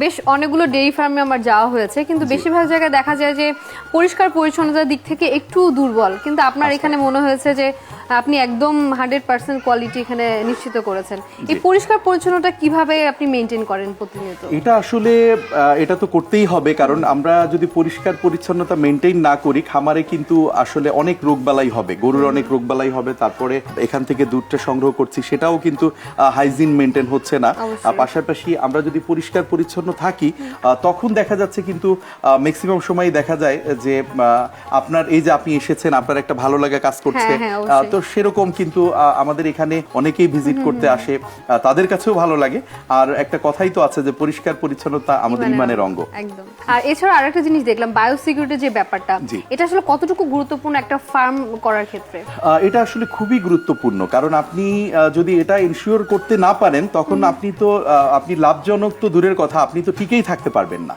বেশ অনেকগুলো ডেইরি ফার্মে আমার যাওয়া হয়েছে, কিন্তু বেশিরভাগ জায়গায় দেখা যায় যে পরিষ্কার পরিচ্ছন্নতার দিক থেকে একটু দুর্বল, কিন্তু আপনার এখানে মনে হয়েছে যে আপনি একদম 100% কোয়ালিটি এখানে নিশ্চিত করেছেন। এই পরিষ্কার পরিচ্ছন্নতা কিভাবে আপনি মেনটেন করেন প্রতিনিয়ত? এটা আসলে এটা তো করতেই হবে, কারণ আমরা যদি পরিষ্কার পরিচ্ছন্নতা মেনটেন না করি খামারে কিন্তু আসলে অনেক রোগবালাই হবে, গরুর অনেক রোগবালাই হবে। তারপরে এখান থেকে দুধটা সংগ্রহ করছি সেটাও কিন্তু হাইজিন মেনটেন হচ্ছে না। পাশাপাশি আমরা যদি পরিষ্কার পরিচ্ছন্ন থাকি তখন দেখা যাচ্ছে কিন্তু ম্যাক্সিমাম সময় দেখা যায় যে আপনার এই যে আপনি এসেছেন, আপনার একটা ভালো লাগা কাজ করছে, তো সেরকম কিন্তু আমাদের এখানে অনেকেই ভিজিট করতে আসে, তাদের কাছেও ভালো লাগে। আর একটা কথাই তো আছে যে পরিষ্কার পরিচ্ছন্নতা আমাদের ইমানের অঙ্গ। একদম। আর এছাড়া আরেকটা জিনিস দেখলাম, বায়োসিকিউরিটির যে ব্যাপারটা, এটা আসলে কতটুকু গুরুত্বপূর্ণ একটা ফার্ম করার ক্ষেত্রে? এটা আসলে খুবই গুরুত্বপূর্ণ, কারণ আপনি যদি এটা ইনশিওর করতে না পারেন তখন আপনি লাভজনক তো দূরের কথা, আপনি তো টিকেই থাকতে পারবেন না।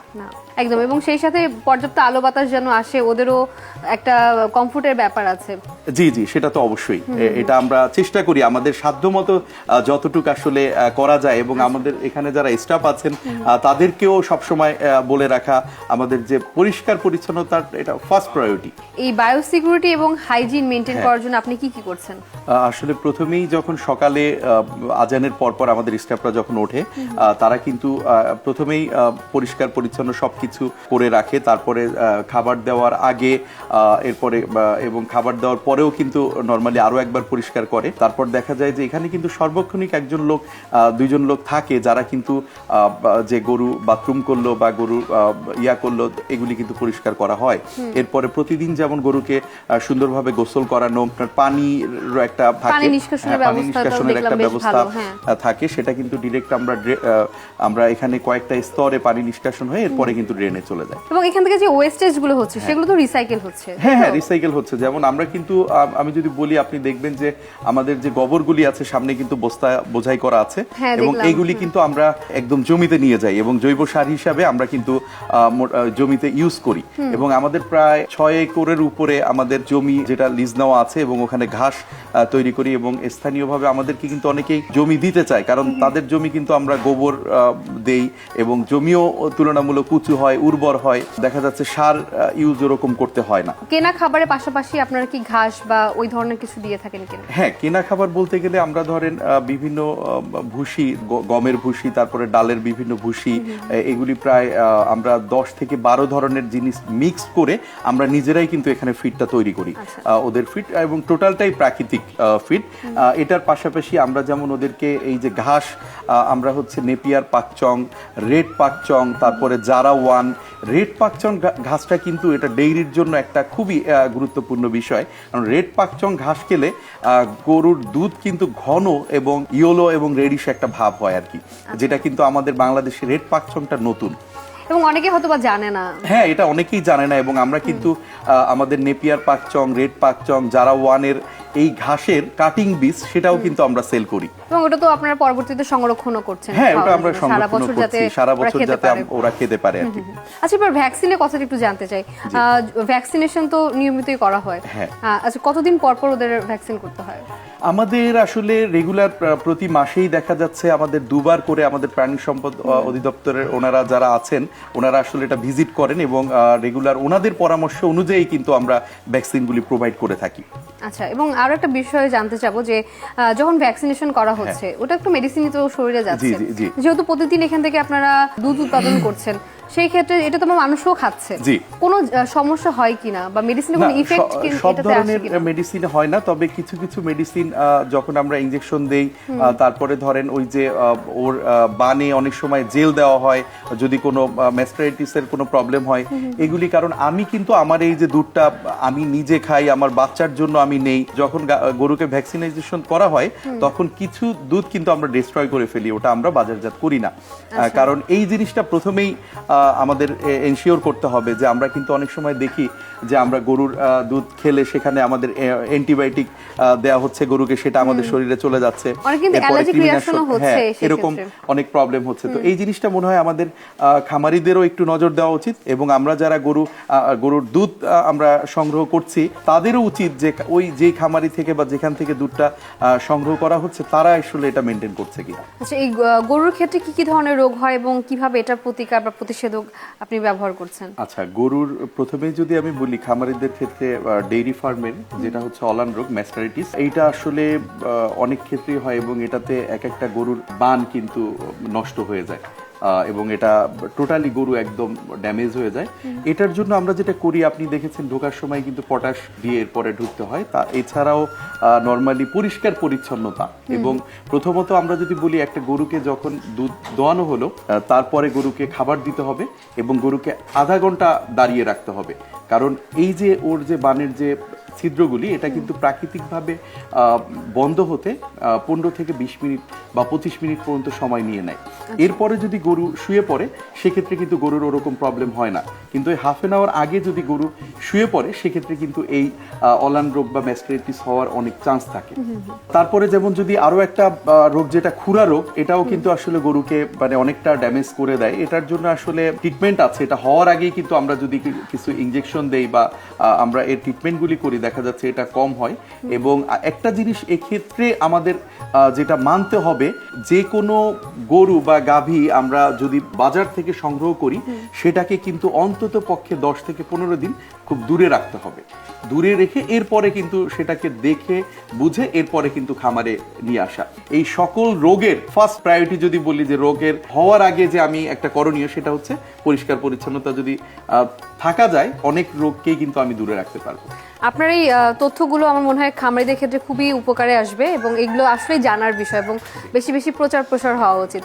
একদম। এবং সেই সাথে পর্যাপ্ত আলো বাতাস যেন আসে, ওদেরও একটা কমফোর্টের ব্যাপার আছে। জি জি, সেটা তো অবশ্যই। এটা আমরা চেষ্টা করি আমাদের সাধ্যমতো যতটুকু আসলে করা যায়, এবং আমাদের এখানে যারা স্টাফ আছেন তাদেরকেও সবসময় বলে রাখা আমাদের যে পরিষ্কার পরিচ্ছন্নতার এটা ফার্স্ট প্রায়োরিটি। এই বায়োসিকিউরিটি এবং হাইজিন মেনটেন করার জন্য আপনি কি কি করছেন? আসলে প্রথমেই যখন সকালে আজানের পরপর আমাদের স্টাফরা যখন ওঠে তারা কিন্তু প্রথমেই পরিষ্কার পরিচ্ছন্ন সবকিছু করে রাখে, তারপরে খাবার দেওয়ার আগে, এরপরে এবং খাবার দেওয়ার পরেও কিন্তু নরমালি আরো একবার পরিষ্কার করে। তারপর দেখা যায় যে এখানে কিন্তু সর্বক্ষণিক একজন লোক, দুইজন লোক থাকে যারা কিন্তু যে গরু বাথরুম করলো বা গরু ইয়া করলো এগুলি কিন্তু পরিষ্কার করা হয়। এরপরে প্রতিদিন যেমন গরুকে সুন্দরভাবে গোসল করানো, পানির একটা থাকে, পানি নিষ্কাশনের একটা ব্যবস্থা থাকে, সেটা কিন্তু ডিরেক্ট আমরা এখানে কয়েকটা স্তরে পানি নিষ্কাশন হয়ে এরপরে কিন্তু ড্রেনে চলে যায়। এবং এখান থেকে যে ওয়েস্টেজ গুলো হচ্ছে সেগুলো তো রিসাইকেল হচ্ছে। হ্যাঁ হ্যাঁ, রিসাইকেল হচ্ছে। যেমন আমরা কিন্তু আমি যদি বলি, আপনি দেখবেন যে আমাদের যে গোবরগুলি আছে সামনে কিন্তু বস্তা বোঝাই করা আছে, এবং এইগুলি কিন্তু আমরা একদম জমিতে নিয়ে যাই এবং জৈব সার হিসাবে আমরা কিন্তু জমিতে ইউজ করি। এবং আমাদের প্রায় 6 একরের উপরে আমাদের জমি যেটা লিজ নেওয়া আছে, এবং ওখানে ঘাস তৈরি করি। এবং স্থানীয়ভাবে আমাদেরকে কিন্তু অনেকেই জমি দিতে চায়, কারণ তাদের জমি কিন্তু আমরা গোবর দেই এবং জমিও তুলনামূলক উঁচু হয়, উর্বর হয়, দেখা যাচ্ছে সার ইউজ ওরকম করতে হয় না। কেনা খাবারের পাশাপাশি আপনারা কি ঘাস বা ওই ধরনের কিছু দিয়ে থাকেন কিনা? হ্যাঁ, কেনা খাবার বলতে গেলে আমরা ধরেন বিভিন্ন ভুসি, গমের ভুসি, তারপরে ডালের বিভিন্ন ভুসি, এগুলি প্রায় আমরা 10 থেকে 12 ধরনের জিনিস মিক্স করে আমরা নিজেরাই কিন্তু এখানে ফিডটা তৈরি করি। ওদের ফিড এবং টোটালটাই প্রাকৃতিক ফিড। এটার পাশাপাশি আমরা যেমন ওদেরকে এই যে ঘাস, আমরা হচ্ছে নেপিয়ার পাকচং, রেড পাকচং, তারপরে জারা ওয়ান। রেড পাকচং ঘাসটা কিন্তু এটা ডেইরির জন্য একটা খুবই গুরুত্বপূর্ণ বিষয়, কারণ রেড পাকচং ঘাস খেলে গরুর দুধ কিন্তু ঘন এবং ইয়েলো এবং রেডিশ একটা ভাব হয় আর কি, যেটা কিন্তু আমাদের বাংলাদেশে রেড পাকচংটা নতুন এবং অনেকে হয়তো বা জানে না। হ্যাঁ, এটা অনেকেই জানে না। এবং আমরা কিন্তু আমাদের নেপিয়ার পাকচং, রেড পাকচং, জারা ওয়ানের এই ঘাসের কাটিং বীজ সেটাও কিন্তু আমরা সেল করি, এবং ওটা তো আপনারা পরবর্তীতে সংরক্ষণও করছেন। হ্যাঁ, ওটা আমরা সংরক্ষণ করছি সারা বছর যাতে ওরা খেতে পারে আর কি। আচ্ছা, এবার ভ্যাকসিনের কথাটা একটু জানতে চাই। ভ্যাকসিনেশন তো নিয়মিতই করা হয়। আচ্ছা, কতদিন পর পর ওদের ভ্যাকসিন করতে হয়? আমাদের আসলে রেগুলার প্রতি মাসেই দেখা যাচ্ছে আমাদের 2 বার করে আমাদের প্রাণী সম্পদ অধিদপ্তরের ওনারা যারা আছেন ওনারা আসলে এটা ভিজিট করেন, এবং রেগুলার ওনাদের পরামর্শ অনুযায়ী কিন্তু আমরা ভ্যাকসিনগুলি প্রোভাইড করে থাকি। আচ্ছা, এবং আরো একটা বিষয় জানতে চাবো যে যখন ভ্যাকসিনেশন করা হচ্ছে ওটা একটু মেডিসিন তো শরীরে যাচ্ছে, যেহেতু প্রতিদিন এখান থেকে আপনারা দুধ উৎপাদন করছেন, সেই ক্ষেত্রে এটা তো মানুষও খাচ্ছে, কোনো সমস্যা হয় কিনা বা মেডিসিনে কোনো ইফেক্ট সব ধরনের মেডিসিন হয় না, তবে কিছু কিছু মেডিসিন যখন আমরা ইনজেকশন দেই, তারপরে ধরেন ওই যে ওর বানে অনেক সময় জেল দেওয়া হয় যদি কোনো ম্যাস্টারাইটিসের কোনো প্রবলেম হয়, এগুলি কারণ আমি কিন্তু আমার এই যে দুধটা আমি নিজে খাই, আমার বাচ্চার জন্য আমি নেই, যখন গরুকে ভ্যাকসিনেশন করা হয় তখন কিছু দুধ কিন্তু আমরা ডিস্ট্রয় করে ফেলি, ওটা আমরা বাজারজাত করি না। কারণ এই জিনিসটা প্রথমেই আমাদের এনশিওর করতে হবে যে আমরা কিন্তু অনেক সময় দেখি যে আমরা গরুর দুধ খেলে সেখানে আমাদের অ্যান্টিবায়োটিক দেওয়া হচ্ছে গরুকে, সেটা আমাদের শরীরে চলে যাচ্ছে, অনেক কিন্তু এরপরে অ্যালার্জিক ক্রিমিনাশন, রিঅ্যাকশনও হচ্ছে হ্যাঁ, সেই এরকম ক্ষেত্রে। অনেক প্রবলেম হচ্ছে। তো এই জিনিসটা মনে হয় আমাদের খামারিদেরও একটু নজর দেওয়া উচিত, এবং আমরা যারা গরুর দুধ আমরা সংগ্রহ করছি তাদেরও উচিত যে ওই যে খামারি থেকে বা যেখান থেকে দুধটা সংগ্রহ করা হচ্ছে তারা আসলে এটা মেনটেন করছে কিনা। আচ্ছা, এই গরুর ক্ষেত্রে কি কি ধরনের রোগ হয় এবং কিভাবে এটার প্রতিকার বা প্রতিষেধক আপনি ব্যবহার করছেন? আচ্ছা, গরুর প্রথমে যদি আমি বলি খামারিদের ক্ষেত্রে ডেইরি ফার্মের যেটা হচ্ছে অলান রোগ, ম্যাস্টারাইটিস, এইটা আসলে অনেক ক্ষেত্রেই হয়, এবং এটাতে এক একটা গরুর বান কিন্তু নষ্ট হয়ে যায় এবং এটা টোটালি গরু একদম ড্যামেজ হয়ে যায়। এটার জন্য আমরা যেটা করি, আপনি দেখেছেন ঢোকার সময় কিন্তু পটাশ দিয়ে এরপরে ঢুকতে হয়। তা এছাড়াও নর্মালি পরিষ্কার পরিচ্ছন্নতা, এবং প্রথমত আমরা যদি বলি একটা গরুকে যখন দুধ দোয়ানো হলো তারপরে গরুকে খাবার দিতে হবে এবং গরুকে আধা ঘন্টা দাঁড়িয়ে রাখতে হবে, কারণ এই যে ওর যে বানের যে ছিদ্রগুলি, এটা কিন্তু প্রাকৃতিকভাবে বন্ধ হতে 15 থেকে 20 মিনিট বা 25 মিনিট পর্যন্ত সময় নিয়ে নেয়। এরপরে যদি গরু শুয়ে পড়ে সেক্ষেত্রে কিন্তু গরুর ওরকম প্রবলেম হয় না, কিন্তু এই হাফ অ্যান আওয়ার আগে যদি গরু শুয়ে পড়ে সেক্ষেত্রে কিন্তু এই অলান রোগ বা ম্যাস্টারাইটিস হওয়ার অনেক চান্স থাকে। তারপরে যেমন যদি আরো একটা রোগ যেটা খুরা রোগ, এটাও কিন্তু আসলে গরুকে মানে অনেকটা ড্যামেজ করে দেয়। এটার জন্য আসলে ট্রিটমেন্ট আছে, এটা হওয়ার আগেই কিন্তু আমরা যদি কিছু ইনজেকশন দেই বা আমরা এর ট্রিটমেন্টগুলি করি, দেখা যাচ্ছে এটা কম হয়। এবং একটা জিনিস এক্ষেত্রে আমাদের যেটা মানতে হবে, যে কোনো গরু বা গাভী আমরা যদি বাজার থেকে সংগ্রহ করি সেটাকে কিন্তু অন্তত পক্ষে 10 থেকে 15 দিন খুব দূরে রাখতে হবে। দূরে রেখে এরপরে কিন্তু সেটাকে দেখে বুঝে এরপরে কিন্তু খামারে নিয়ে আসা। এই সকল রোগের ফার্স্ট প্রায়োরিটি যদি বলি, যে রোগের হওয়ার আগে যে আমি একটা করণীয়, সেটা হচ্ছে পরিষ্কার পরিচ্ছন্নতা যদি থাকা যায়, অনেক রোগকেই কিন্তু আমি দূরে রাখতে পারবো। আপনার এই তথ্যগুলো আমার মনে হয় খামারিদের ক্ষেত্রে খুবই উপকারে আসবে এবং এগুলো আসলে জানার বিষয় এবং বেশি বেশি প্রচার প্রসার হওয়া উচিত।